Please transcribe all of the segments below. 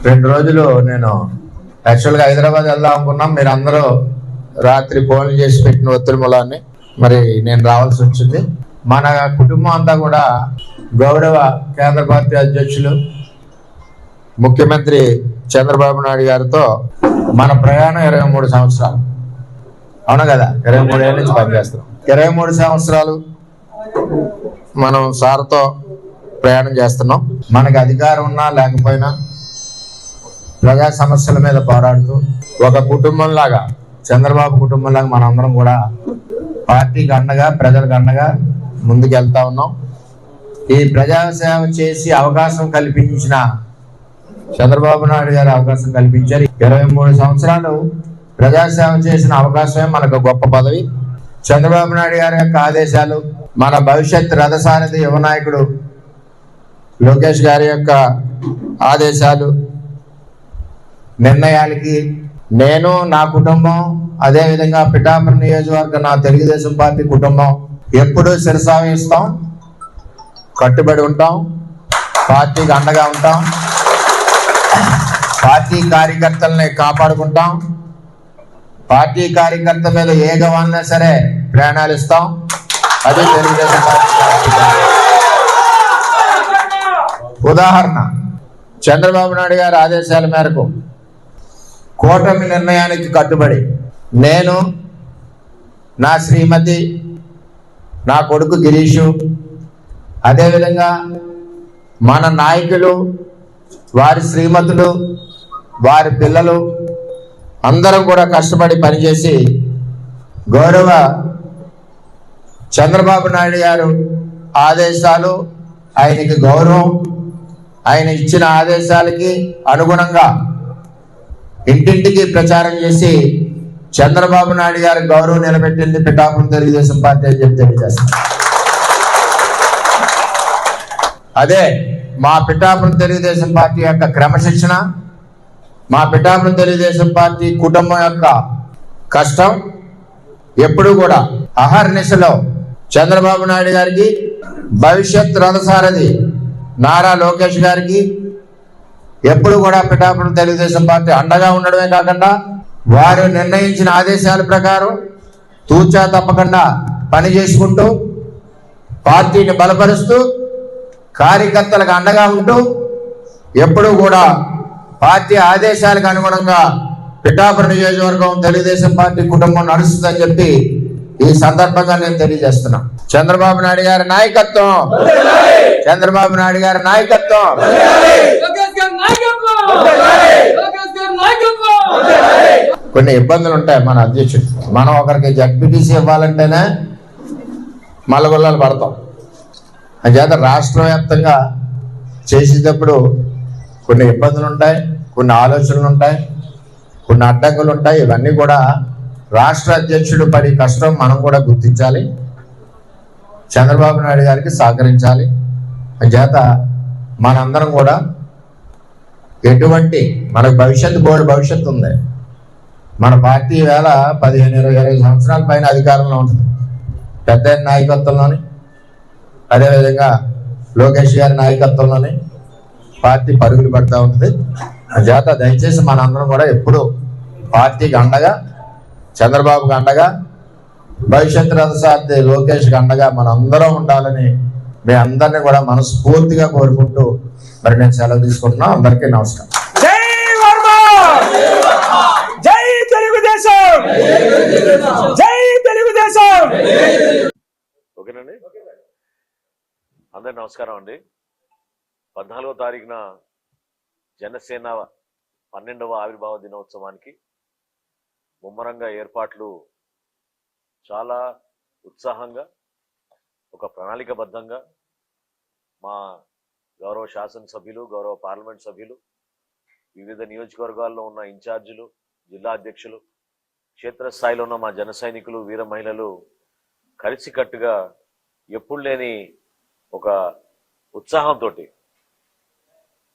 2 రోజులు నేను యాక్చువల్గా హైదరాబాద్ వెళ్దాం అనుకున్నాం. మీరు అందరూ రాత్రి ఫోన్లు చేసి పెట్టిన ఒత్తిడి మూలాన్ని మరి నేను రావాల్సి వచ్చింది. మన కుటుంబం అంతా కూడా గౌరవ కేంద్ర పార్టీ అధ్యక్షులు ముఖ్యమంత్రి చంద్రబాబు నాయుడు గారితో మన ప్రయాణం 23 సంవత్సరాలు. అవును కదా, 23 ఏళ్ళ నుంచి పనిచేస్తున్నాం. 23 సంవత్సరాలు మనం సార్తో ప్రయాణం చేస్తున్నాం. మనకు అధికారం ఉన్నా లేకపోయినా ప్రజా సమస్యల మీద పోరాడుతూ ఒక కుటుంబంలాగా, చంద్రబాబు కుటుంబంలాగా మనందరం కూడా పార్టీకి అండగా, ప్రజలకు అండగా ముందుకెళ్తా ఉన్నాం. ఈ ప్రజాసేవ చేసి అవకాశం కల్పించిన చంద్రబాబు నాయుడు గారు అవకాశం కల్పించారు. 23 సంవత్సరాలు ప్రజాసేవ చేసిన అవకాశమే మనకు గొప్ప పదవి. చంద్రబాబు నాయుడు గారి యొక్క ఆదేశాలు, మన భవిష్యత్ రథసారథి యువ నాయకుడు లోకేష్ గారి యొక్క ఆదేశాలు, నిర్ణయాలకి నేను, నా కుటుంబం, అదేవిధంగా పిఠాపురం నియోజకవర్గ నా తెలుగుదేశం పార్టీ కుటుంబం ఎప్పుడూ శిరసావహిస్తాం, కట్టుబడి ఉంటాం, పార్టీకి అండగా ఉంటాం, పార్టీ కార్యకర్తల్ని కాపాడుకుంటాం, పార్టీ కార్యకర్త మీద ఏ గవాలన్నా సరే ప్రాణాలు ఇస్తాం. అదే తెలుగుదేశం పార్టీ. ఉదాహరణ, చంద్రబాబు నాయుడు గారి ఆదేశాల మేరకు కూటమి నిర్ణయానికి కట్టుబడి నేను, నా శ్రీమతి, నా కొడుకు గిరీషు, అదేవిధంగా మన నాయకులు, వారి శ్రీమతులు, వారి పిల్లలు అందరం కూడా కష్టపడి పనిచేసి గౌరవ చంద్రబాబు నాయుడు గారు ఆదేశాలు, ఆయనకి గౌరవం, ఆయన ఇచ్చిన ఆదేశాలకి అనుగుణంగా ఇంటింటికి ప్రచారం చేసి చంద్రబాబు నాయుడు గారి గౌరవం నిలబెట్టింది పిఠాపురం తెలుగుదేశం పార్టీ అని చెప్పి తెలియజేస్తాం. అదే మా పిఠాపురం తెలుగుదేశం పార్టీ యొక్క క్రమశిక్షణ, మా పిఠాపురం తెలుగుదేశం పార్టీ కుటుంబం యొక్క కష్టం ఎప్పుడు కూడా అహర్నిశలో చంద్రబాబు నాయుడు గారికి, భవిష్యత్ రథసారథి నారా లోకేష్ గారికి ఎప్పుడు కూడా పిఠాపురం తెలుగుదేశం పార్టీ అండగా ఉండడమే కాకుండా వారు నిర్ణయించిన ఆదేశాల ప్రకారం తూచా తప్పకుండా పని చేసుకుంటూ, పార్టీని బలపరుస్తూ, కార్యకర్తలకు అండగా ఉంటూ ఎప్పుడూ కూడా పార్టీ ఆదేశాలకు అనుగుణంగా పిఠాపురం నియోజకవర్గం తెలుగుదేశం పార్టీ కుటుంబం నడుస్తుందని చెప్పి ఈ సందర్భంగా నేను తెలియజేస్తున్నా. చంద్రబాబు నాయుడు గారి నాయకత్వం, చంద్రబాబు నాయుడు గారి నాయకత్వం. కొన్ని ఇబ్బందులు ఉంటాయి మన అధ్యక్షుడు. మనం ఒకరికి జడ్పీటీసీ ఇవ్వాలంటేనే మల్లగొల్లాలు పడతాం. అంచేత రాష్ట్ర వ్యాప్తంగా చేసేటప్పుడు కొన్ని ఇబ్బందులు ఉంటాయి, కొన్ని ఆలోచనలు ఉంటాయి, కొన్ని అడ్డంకులు ఉంటాయి. ఇవన్నీ కూడా రాష్ట్ర అధ్యక్షుడు పడి కష్టం మనం కూడా గుర్తించాలి, చంద్రబాబు నాయుడు గారికి సహకరించాలి. అంచేత మనందరం కూడా ఎటువంటి మనకు భవిష్యత్తు ఉంది. మన పార్టీ వేళ 15-20 సంవత్సరాల పైన అధికారంలో ఉంటుంది. పెద్ద నాయకత్వంలోని, అదేవిధంగా లోకేష్ గారి నాయకత్వంలోని పార్టీ పరుగులు పడుతూ ఉంటుంది. అంచేత దయచేసి మనందరం కూడా ఎప్పుడు పార్టీకి అండగా, చంద్రబాబుకి అండగా, భవిష్యత్ రథసారథి లోకేష్కి అండగా మనందరం ఉండాలని మీ అందరినీ కూడా మనస్ఫూర్తిగా కోరుకుంటూ మరి నేను సెలవు తీసుకుంటున్నా. అందరికీ నమస్కారం. జై వర్మ, జై తెలుగుదేశం, జై తెలుగుదేశం. ఓకేనండి, అందరికి నమస్కారం అండి. 14వ తారీఖున జనసేన 12వ ఆవిర్భావ దినోత్సవానికి ముమ్మరంగా ఏర్పాట్లు చాలా ఉత్సాహంగా, ఒక ప్రణాళికబద్ధంగా మా గౌరవ శాసనసభ్యులు, గౌరవ పార్లమెంట్ సభ్యులు, వివిధ నియోజకవర్గాల్లో ఉన్న ఇన్ఛార్జీలు, జిల్లా అధ్యక్షులు, క్షేత్రస్థాయిలో ఉన్న మా జన సైనికులు, వీర మహిళలు కలిసికట్టుగా ఎప్పుడు లేని ఒక ఉత్సాహంతో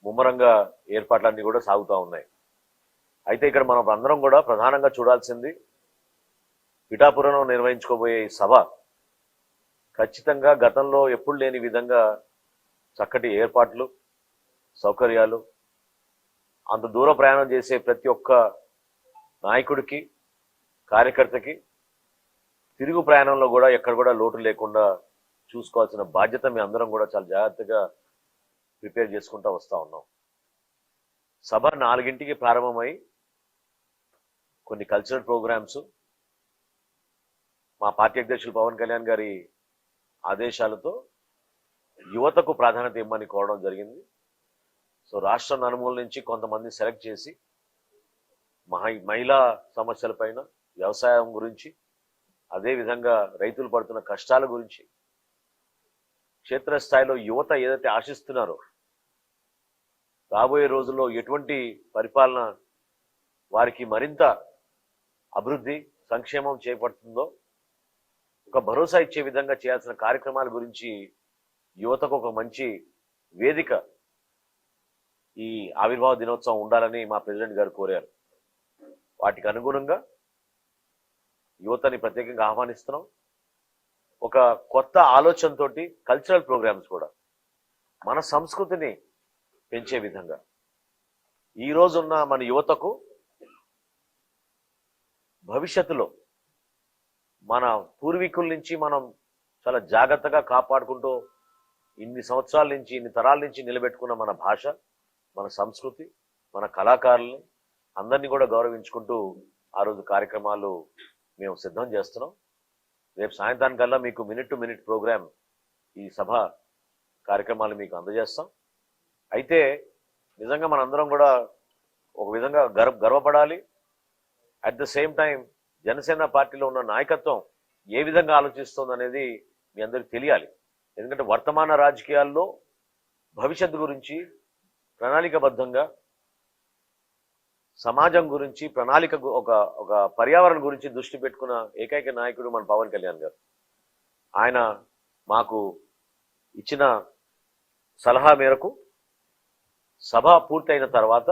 ముమ్మరంగా ఏర్పాట్లన్నీ కూడా సాగుతూ ఉన్నాయి. అయితే ఇక్కడ మనం అందరం కూడా ప్రధానంగా చూడాల్సింది పిఠాపురంలో నిర్వహించుకోబోయే ఈ సభ ఖచ్చితంగా గతంలో ఎప్పుడు లేని విధంగా చక్కటి ఏర్పాట్లు, సౌకర్యాలు, అంత దూర ప్రయాణం చేసే ప్రతి ఒక్క నాయకుడికి, కార్యకర్తకి తిరుగు ప్రయాణంలో కూడా ఎక్కడ కూడా లోటు లేకుండా చూసుకోవాల్సిన బాధ్యత మీ అందరం కూడా చాలా జాగ్రత్తగా ప్రిపేర్ చేసుకుంటూ వస్తూ ఉన్నాం. సభ 4ంటికి ప్రారంభమై కొన్ని కల్చరల్ ప్రోగ్రామ్స్ మా పార్టీ అధ్యక్షులు పవన్ కళ్యాణ్ గారి ఆదేశాలతో యువతకు ప్రాధాన్యత ఇవ్వమని కోరడం జరిగింది. సో రాష్ట్ర నలుమూల నుంచి కొంతమంది సెలెక్ట్ చేసి మహిళా సమస్యలపైన, వ్యవసాయం గురించి, అదేవిధంగా రైతులు పడుతున్న కష్టాల గురించి, క్షేత్రస్థాయిలో యువత ఏదైతే ఆశిస్తున్నారో రాబోయే రోజుల్లో ఎటువంటి పరిపాలన వారికి మరింత అభివృద్ధి, సంక్షేమం చేపడుతుందో ఒక భరోసా ఇచ్చే విధంగా చేయాల్సిన కార్యక్రమాల గురించి యువతకు ఒక మంచి వేదిక ఈ ఆవిర్భావ దినోత్సవం ఉండాలని మా ప్రెసిడెంట్ గారు కోరారు. వాటికి అనుగుణంగా యువతని ప్రత్యేకంగా ఆహ్వానిస్తున్నాం. ఒక కొత్త ఆలోచనతోటి కల్చరల్ ప్రోగ్రామ్స్ కూడా మన సంస్కృతిని పెంచే విధంగా ఈ రోజున్న మన యువతకు భవిష్యత్తులో మన పూర్వీకుల నుంచి మనం చాలా జాగ్రత్తగా కాపాడుకుంటూ ఇన్ని సంవత్సరాల నుంచి, ఇన్ని తరాల నుంచి నిలబెట్టుకున్న మన భాష, మన సంస్కృతి, మన కళాకారుల్ని అందరినీ కూడా గౌరవించుకుంటూ ఆ రోజు కార్యక్రమాలు మేము సిద్ధం చేస్తున్నాం. రేపు సాయంత్రానికల్లా మీకు మినిట్ టు మినిట్ ప్రోగ్రామ్ ఈ సభ కార్యక్రమాలు మీకు అందజేస్తాం. అయితే నిజంగా మనందరం కూడా ఒక విధంగా గర్వపడాలి. At the same time Janasena పార్టీలో ఉన్న నాయకత్వం ఏ విధంగా ఆలోచిస్తుంది అనేది మీ అందరికీ తెలియాలి. ఎందుకంటే వర్తమాన రాజకీయాల్లో భవిష్యత్తు గురించి ప్రణాళికబద్ధంగా, సమాజం గురించి ప్రణాళిక, ఒక పర్యావరణం గురించి దృష్టి పెట్టుకున్న ఏకైక నాయకుడు మన పవన్ కళ్యాణ్ గారు. ఆయన మాకు ఇచ్చిన సలహా మేరకు సభ పూర్తయిన తర్వాత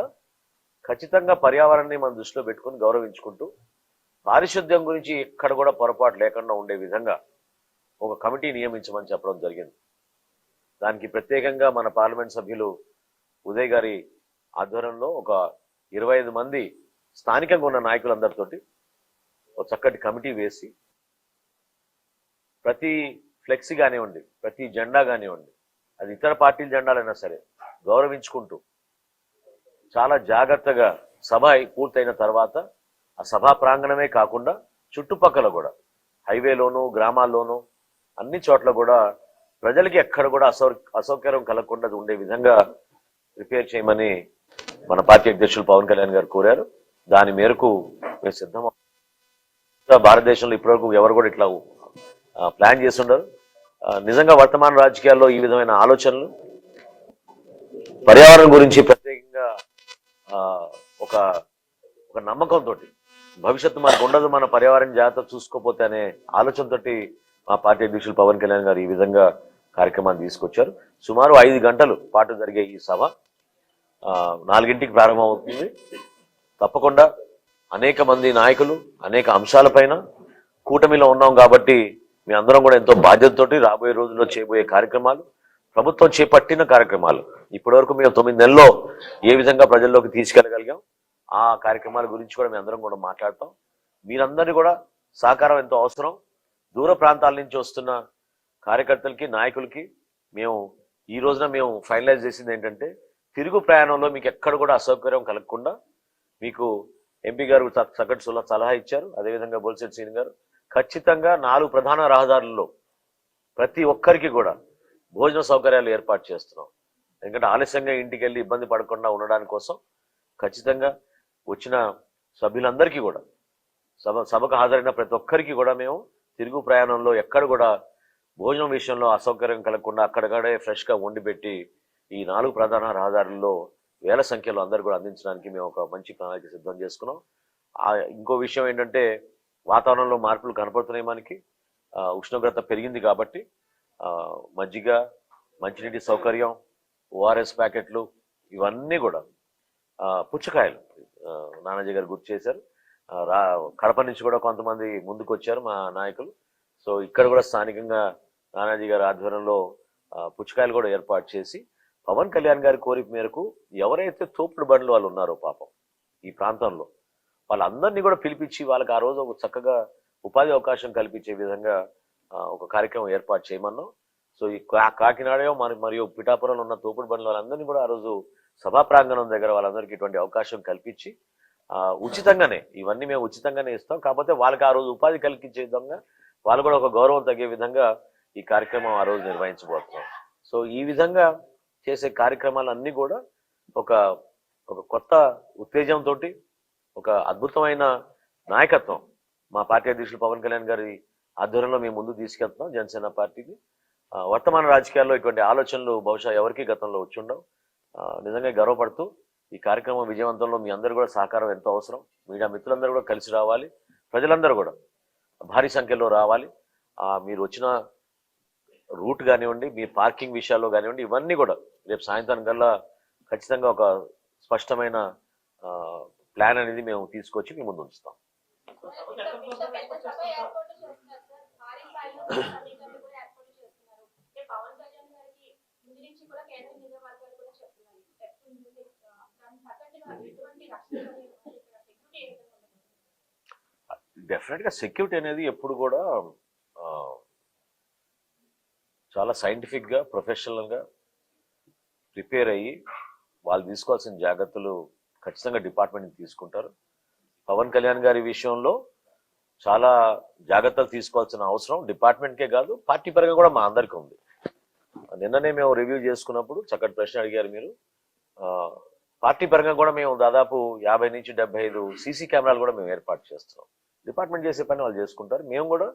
ఖచ్చితంగా పర్యావరణాన్ని మనం దృష్టిలో పెట్టుకుని గౌరవించుకుంటూ పారిశుద్ధ్యం గురించి ఎక్కడ కూడా పొరపాటు లేకుండా ఉండే విధంగా ఒక కమిటీ నియమించమని చెప్పడం జరిగింది. దానికి ప్రత్యేకంగా మన పార్లమెంట్ సభ్యులు ఉదయ్ గారి ఆధ్వర్యంలో ఒక 25 మంది స్థానికంగా ఉన్న నాయకులందరితోటి ఒక చక్కటి కమిటీ వేసి ప్రతి ఫ్లెక్సీ కానివ్వండి, ప్రతి జెండా కానివ్వండి, అది ఇతర పార్టీల జెండాలైనా సరే గౌరవించుకుంటూ చాలా జాగ్రత్తగా సభ పూర్తయిన తర్వాత ఆ సభా ప్రాంగణమే కాకుండా చుట్టుపక్కల కూడా హైవేలోనూ, గ్రామాల్లోనూ, అన్ని చోట్ల కూడా ప్రజలకి ఎక్కడ కూడా అసౌకర్యం కలగకుండా ఉండే విధంగా ప్రిపేర్ చేయమని మన పార్టీ అధ్యక్షులు పవన్ కళ్యాణ్ గారు కోరారు. దాని మేరకు మేము సిద్ధం. భారతదేశంలో ఇప్పటివరకు ఎవరు కూడా ఇట్లా ప్లాన్ చేస్తుండరు. నిజంగా వర్తమాన రాజకీయాల్లో ఈ విధమైన ఆలోచనలు పర్యావరణం గురించి ప్రత్యేకంగా ఒక నమ్మకంతో భవిష్యత్తు మనకు ఉండదు, మన పర్యావరణ జాగ్రత్త చూసుకోపోతే అనే ఆలోచనతోటి మా పార్టీ అధ్యక్షులు పవన్ కళ్యాణ్ గారు ఈ విధంగా కార్యక్రమాన్ని తీసుకొచ్చారు. సుమారు 5 గంటలు పాటు జరిగే ఈ సభ 4ంటికి ప్రారంభమవుతుంది. తప్పకుండా అనేక మంది నాయకులు అనేక అంశాలపైన కూటమిలో ఉన్నాం కాబట్టి మీ అందరం కూడా ఎంతో బాధ్యతతోటి రాబోయే రోజుల్లో చేయబోయే కార్యక్రమాలు, ప్రభుత్వం చేపట్టిన కార్యక్రమాలు, ఇప్పటివరకు మేము 9 నెలల్లో ఏ విధంగా ప్రజల్లోకి తీసుకెళ్ళగలిగాం ఆ కార్యక్రమాల గురించి కూడా మేము అందరం కూడా మాట్లాడతాం. మీరందరినీ కూడా సహకారం ఎంతో అవసరం. దూర ప్రాంతాల నుంచి వస్తున్న కార్యకర్తలకి, నాయకులకి మేము ఈ రోజున మేము ఫైనలైజ్ చేసింది ఏంటంటే తిరుగు ప్రయాణంలో మీకు ఎక్కడ కూడా అసౌకర్యం కలగకుండా మీకు ఎంపీ గారు చక్కటి సలహా ఇచ్చారు. అదేవిధంగా బొలిశెట్టి శ్రీని గారు ఖచ్చితంగా 4 ప్రధాన రహదారుల్లో ప్రతి ఒక్కరికి కూడా భోజన సౌకర్యాలు ఏర్పాటు చేస్తున్నాం. ఎందుకంటే ఆలస్యంగా ఇంటికి వెళ్ళి ఇబ్బంది పడకుండా ఉండడానికి కోసం ఖచ్చితంగా వచ్చిన సభ్యులందరికీ కూడా సభకు హాజరైన ప్రతి ఒక్కరికి కూడా మేము తిరుగు ప్రయాణంలో ఎక్కడ కూడా భోజనం విషయంలో అసౌకర్యం కలగకుండా అక్కడక్కడే ఫ్రెష్గా వండి పెట్టి ఈ 4 ప్రధాన రహదారుల్లో వేల సంఖ్యలో అందరూ కూడా అందించడానికి మేము ఒక మంచి ప్రణాళిక సిద్ధం చేసుకున్నాం. ఇంకో విషయం ఏంటంటే వాతావరణంలో మార్పులు కనపడుతున్నాయి. మనకి ఉష్ణోగ్రత పెరిగింది కాబట్టి మజ్జిగ, మంచినీటి సౌకర్యం, ఓఆర్ఎస్ ప్యాకెట్లు, ఇవన్నీ కూడా పుచ్చకాయలు నానాజీ గారు గుర్తు చేశారు. కడప నుంచి కూడా కొంతమంది ముందుకు వచ్చారు మా నాయకులు. సో ఇక్కడ కూడా స్థానికంగా నానాజీ గారి ఆధ్వర్యంలో పుచ్చకాయలు కూడా ఏర్పాటు చేసి పవన్ కళ్యాణ్ గారి కోరిక మేరకు ఎవరైతే తోపుడు బండ్లు వాళ్ళు ఉన్నారో పాపం ఈ ప్రాంతంలో వాళ్ళందరినీ కూడా పిలిపించి వాళ్ళకి ఆ రోజు ఒక చక్కగా ఉపాధి అవకాశం కల్పించే విధంగా ఒక కార్యక్రమం ఏర్పాటు చేయమన్నాం. సో ఈ కాకినాడ మరియు పిఠాపురంలో ఉన్న తోపుడు బండ్ల వాళ్ళందరినీ కూడా ఆ రోజు సభా ప్రాంగణం దగ్గర వాళ్ళందరికీ ఇటువంటి అవకాశం కల్పించి ఉచితంగానే ఇవన్నీ మేము ఉచితంగానే ఇస్తాం. కాకపోతే వాళ్ళకి ఆ రోజు ఉపాధి కల్పించే విధంగా వాళ్ళు కూడా ఒక గౌరవం తగ్గే విధంగా ఈ కార్యక్రమం ఆ రోజు నిర్వహించబోతున్నాం. సో ఈ విధంగా చేసే కార్యక్రమాలన్నీ కూడా ఒక కొత్త ఉత్తేజంతో ఒక అద్భుతమైన నాయకత్వం మా పార్టీ అధ్యక్షులు పవన్ కళ్యాణ్ గారి ఆధ్వర్యంలో మేము ముందు తీసుకెళ్తున్నాం జనసేన పార్టీకి. వర్తమాన రాజకీయాల్లో ఇటువంటి ఆలోచనలు బహుశా ఎవరికి గతంలో వచ్చి ఉండవు. నిజంగా గర్వపడుతూ ఈ కార్యక్రమం విజయవంతంలో మీ అందరూ కూడా సహకారం ఎంతో అవసరం. మీడియా మిత్రులందరూ కూడా కలిసి రావాలి, ప్రజలందరూ కూడా భారీ సంఖ్యలో రావాలి. మీరు వచ్చిన రూట్ కానివ్వండి, మీ పార్కింగ్ విషయాల్లో కానివ్వండి, ఇవన్నీ కూడా రేపు సాయంత్రం కల్లా ఖచ్చితంగా ఒక స్పష్టమైన ప్లాన్ అనేది మేము తీసుకొచ్చి మీ ముందు ఉంచుతాం. డెఫినెట్ గా సెక్యూరిటీ అనేది ఎప్పుడు కూడా చాలా సైంటిఫిక్ గా ప్రొఫెషనల్ గా ప్రిపేర్ అయ్యి వాళ్ళు తీసుకోవాల్సిన జాగ్రత్తలు ఖచ్చితంగా డిపార్ట్మెంట్ తీసుకుంటారు. పవన్ కళ్యాణ్ గారి విషయంలో చాలా జాగ్రత్తలు తీసుకోవాల్సిన అవసరం డిపార్ట్మెంట్కే కాదు పార్టీ పరంగా కూడా మా అందరికీ ఉంది. నిన్ననే మేము రివ్యూ చేసుకున్నప్పుడు చక్కటి ప్రశ్న అడిగారు మీరు. పార్టీ పరంగా కూడా మేము దాదాపు 50 నుంచి 75 సీసీ కెమెరాలు కూడా మేము ఏర్పాటు చేస్తున్నాం. డిపార్ట్మెంట్ చేసే పని వాళ్ళు చేసుకుంటారు. మేము కూడా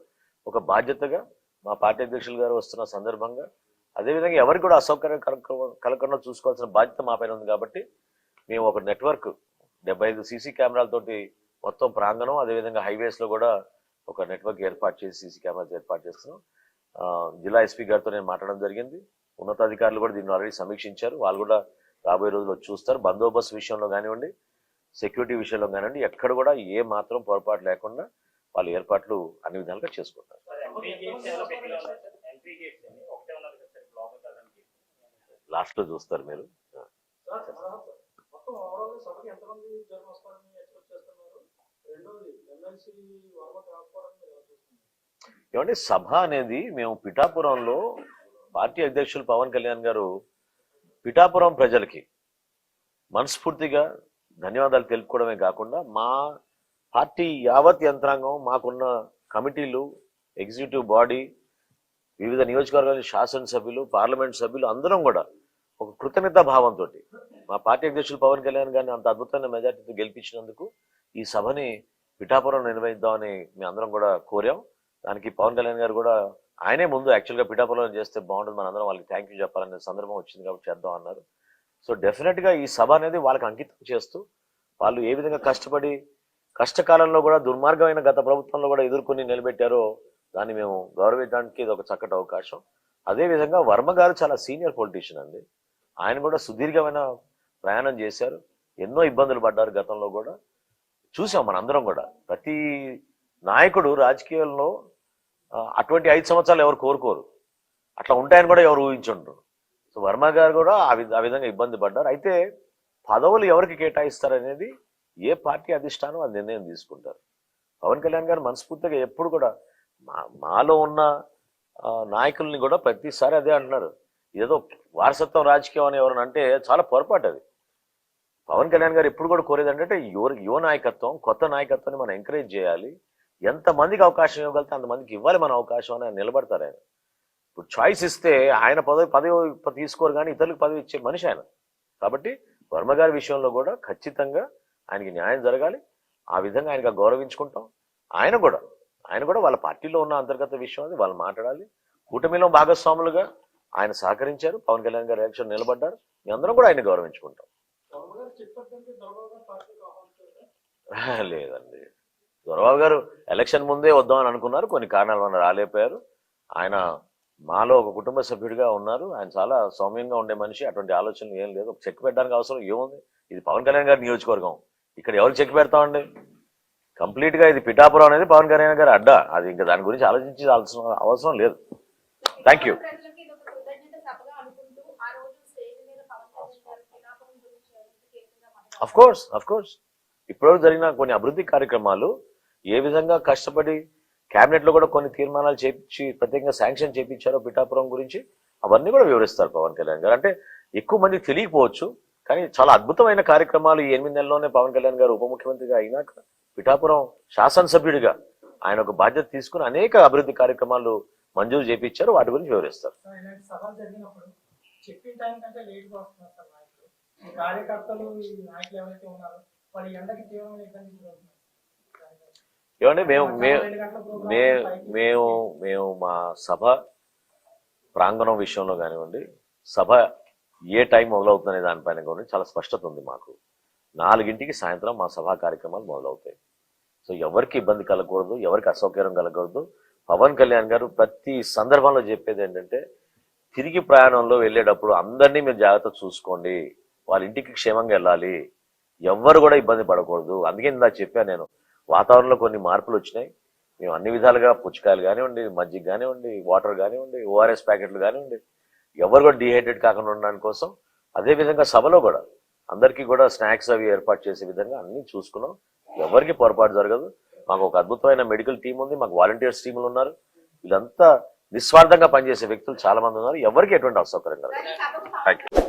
ఒక బాధ్యతగా మా పార్టీ అధ్యక్షులు గారు వస్తున్న సందర్భంగా అదేవిధంగా ఎవరికి కూడా అసౌకర్యం కలగకుండా చూసుకోవాల్సిన బాధ్యత మా పైన ఉంది. కాబట్టి మేము ఒక నెట్వర్క్ 75 సీసీ కెమెరాలతోటి మొత్తం ప్రాంగణం అదేవిధంగా హైవేస్లో కూడా ఒక నెట్వర్క్ ఏర్పాటు చేసి సీసీ కెమెరాలు ఏర్పాటు చేస్తున్నాం. జిల్లా ఎస్పీ గారితో నేను మాట్లాడడం జరిగింది. ఉన్నతాధికారులు కూడా దీన్ని ఆల్రెడీ సమీక్షించారు. వాళ్ళు కూడా రాబోయే రోజుల్లో చూస్తారు. బందోబస్తు విషయంలో కానివ్వండి, సెక్యూరిటీ విషయంలో కానివ్వండి, ఎక్కడ కూడా ఏ మాత్రం పొరపాటు లేకుండా వాళ్ళు ఏర్పాట్లు అన్ని విధాలుగా చేసుకుంటారు. లాస్ట్ లో చూస్తారు మీరు. ఏమంటే సభ అనేది మేము పిఠాపురంలో పార్టీ అధ్యక్షులు పవన్ కళ్యాణ్ గారు పిఠాపురం ప్రజలకి మనస్ఫూర్తిగా ధన్యవాదాలు తెలుపుకోవడమే కాకుండా మా పార్టీ యావత్ యంత్రాంగం, మాకున్న కమిటీలు, ఎగ్జిక్యూటివ్ బాడీ, వివిధ నియోజకవర్గాల శాసనసభ్యులు, పార్లమెంట్ సభ్యులు అందరం కూడా ఒక కృతజ్ఞతా భావంతో మా పార్టీ అధ్యక్షులు పవన్ కళ్యాణ్ గారిని అంత అద్భుతమైన మెజార్టీతో గెలిపించినందుకు ఈ సభని పిఠాపురం నిర్వహిద్దామని మేము అందరం కూడా కోరాం. దానికి పవన్ కళ్యాణ్ గారు కూడా ఆయనే ముందు యాక్చువల్గా పిఠాపురం చేస్తే బాగుంటుంది, మన అందరం వాళ్ళకి థ్యాంక్ యూ చెప్పాలనే సందర్భం వచ్చింది కాబట్టి చేద్దాం అన్నారు. సో డెఫినెట్గా ఈ సభ అనేది వాళ్ళకి అంకితం చేస్తూ వాళ్ళు ఏ విధంగా కష్టపడి కష్టకాలంలో కూడా దుర్మార్గమైన గత ప్రభుత్వంలో కూడా ఎదుర్కొని నిలబెట్టారో దాన్ని మేము గౌరవించడానికి ఇది ఒక చక్కటి అవకాశం. అదేవిధంగా వర్మ గారు చాలా సీనియర్ పొలిటీషియన్ అండి. ఆయన కూడా సుదీర్ఘమైన ప్రయాణం చేశారు, ఎన్నో ఇబ్బందులు పడ్డారు గతంలో కూడా చూసాం మనందరం కూడా. ప్రతి నాయకుడు రాజకీయాల్లో అటువంటి 5 సంవత్సరాలు ఎవరు కోరుకోరు, అట్లా ఉంటాయని కూడా ఎవరు ఊహించుంటారు. సో వర్మ గారు కూడా ఆ విధంగా ఇబ్బంది పడ్డారు. అయితే పదవులు ఎవరికి కేటాయిస్తారనేది ఏ పార్టీ అధిష్టానం అది నిర్ణయం తీసుకుంటారు. పవన్ కళ్యాణ్ గారు మనస్ఫూర్తిగా ఎప్పుడు కూడా మాలో ఉన్న నాయకుల్ని కూడా ప్రతిసారి అదే అంటున్నారు. ఏదో వారసత్వం రాజకీయం అని ఎవరైనా అంటే చాలా పొరపాటు అది. పవన్ కళ్యాణ్ గారు ఎప్పుడు కూడా కోరేది అంటే యువ నాయకత్వం, కొత్త నాయకత్వాన్ని మనం ఎంకరేజ్ చేయాలి. ఎంతమందికి అవకాశం ఇవ్వగలితే అంతమందికి ఇవ్వాలి మన అవకాశం అని ఆయన నిలబడతారు. ఆయన ఇప్పుడు చాయిస్ ఇస్తే ఆయన పదవి తీసుకోరు కానీ ఇతరులకు పదవి ఇచ్చే మనిషి ఆయన. కాబట్టి వర్మ గారి విషయంలో కూడా ఖచ్చితంగా ఆయనకి న్యాయం జరగాలి. ఆ విధంగా ఆయనగా గౌరవించుకుంటాం. ఆయన కూడా వాళ్ళ పార్టీలో ఉన్న అంతర్గత విషయం అది వాళ్ళు మాట్లాడాలి. కూటమిలో భాగస్వాములుగా ఆయన సహకరించారు. పవన్ కళ్యాణ్ గారు ఎలక్షన్ నిలబడ్డారు. మీ అందరం కూడా ఆయన గౌరవించుకుంటాం. లేదండి, దొరబాబు గారు ఎలక్షన్ ముందే వద్దామని అనుకున్నారు, కొన్ని కారణాల వల్ల రాలేకపోయారు. ఆయన మాలో ఒక కుటుంబ సభ్యుడిగా ఉన్నారు. ఆయన చాలా సౌమ్యంగా ఉండే మనిషి. అటువంటి ఆలోచనలు ఏం లేదు. చెక్ పెట్టడానికి అవసరం ఏముంది? ఇది పవన్ కళ్యాణ్ గారి నియోజకవర్గం, ఇక్కడ ఎవరు చెక్ పెడతామండి? కంప్లీట్ గా ఇది పిఠాపురం అనేది పవన్ కళ్యాణ్ గారి అడ్డా. అది ఇంకా దాని గురించి ఆలోచించాల్సిన అవసరం లేదు. Thank you. అఫ్ కోర్స్ ఇప్పటివరకు జరిగిన కొన్ని అభివృద్ధి కార్యక్రమాలు ఏ విధంగా కష్టపడి కేబినెట్ లో కూడా కొన్ని తీర్మానాలు చేపించి ప్రత్యేకంగా శాంక్షన్ చేపించారో పిఠాపురం గురించి అవన్నీ కూడా వివరిస్తారు పవన్ కళ్యాణ్ గారు. అంటే ఎక్కువ మందికి తెలియకపోవచ్చు, కానీ చాలా అద్భుతమైన కార్యక్రమాలు ఈ 8 నెలల్లోనే పవన్ కళ్యాణ్ గారు ఉప ముఖ్యమంత్రిగా అయినాక పిఠాపురం శాసనసభ్యుడిగా ఆయన ఒక బాధ్యత తీసుకుని అనేక అభివృద్ధి కార్యక్రమాలు మంజూరు చేపించారు. వాటి గురించి వివరిస్తారు. ఇలాంటి సభలు జరిగినప్పుడు చెప్పిన టైం కంటే లేట్ గా వస్తున్నారు సార్ నాయకులు. ఈ కార్యకర్తలు ఈ నాయకులు ఎవరైతే ఉన్నారో వాళ్ళు ఎండకి తీవ్రమైన ఇబ్బంది గురవుతున్నారు. ఏమంటే మేము మా సభ ప్రాంగణం విషయంలో కానివ్వండి, సభ ఏ టైం మొదలవుతుందనే దానిపైన కూడా చాలా స్పష్టత ఉంది మాకు. 4 సాయంత్రం మా సభా కార్యక్రమాలు మొదలవుతాయి. సో ఎవరికి ఇబ్బంది కలగకూడదు, ఎవరికి అసౌకర్యం కలగకూడదు. పవన్ కళ్యాణ్ గారు ప్రతి సందర్భంలో చెప్పేది ఏంటంటే తిరిగి ప్రయాణంలో వెళ్ళేటప్పుడు అందరినీ మీరు జాగ్రత్త చూసుకోండి, వాళ్ళ ఇంటికి క్షేమంగా వెళ్ళాలి, ఎవ్వరు కూడా ఇబ్బంది పడకూడదు. అందుకే ఇందా చెప్పాను నేను, వాతావరణంలో కొన్ని మార్పులు వచ్చినాయి. మేము అన్ని విధాలుగా పుచ్చకాయలు కానివ్వండి, మజ్జిగ కానివ్వండి, వాటర్ కానివ్వండి, ఓఆర్ఎస్ ప్యాకెట్లు కానివ్వండి, ఎవరు కూడా డిహైడ్రేట్ కాకుండా ఉండడానికి కోసం, అదేవిధంగా సభలో కూడా అందరికీ కూడా స్నాక్స్ అవి ఏర్పాటు చేసే విధంగా అన్ని చూసుకున్నాం. ఎవరికి పొరపాటు జరగదు. మాకు ఒక అద్భుతమైన మెడికల్ టీం ఉంది, మాకు వాలంటీర్స్ టీములు ఉన్నారు. వీళ్ళంతా నిస్వార్థంగా పనిచేసే వ్యక్తులు చాలా మంది ఉన్నారు. ఎవరికి ఎటువంటి అసౌకర్యం కలగదు. Thank you.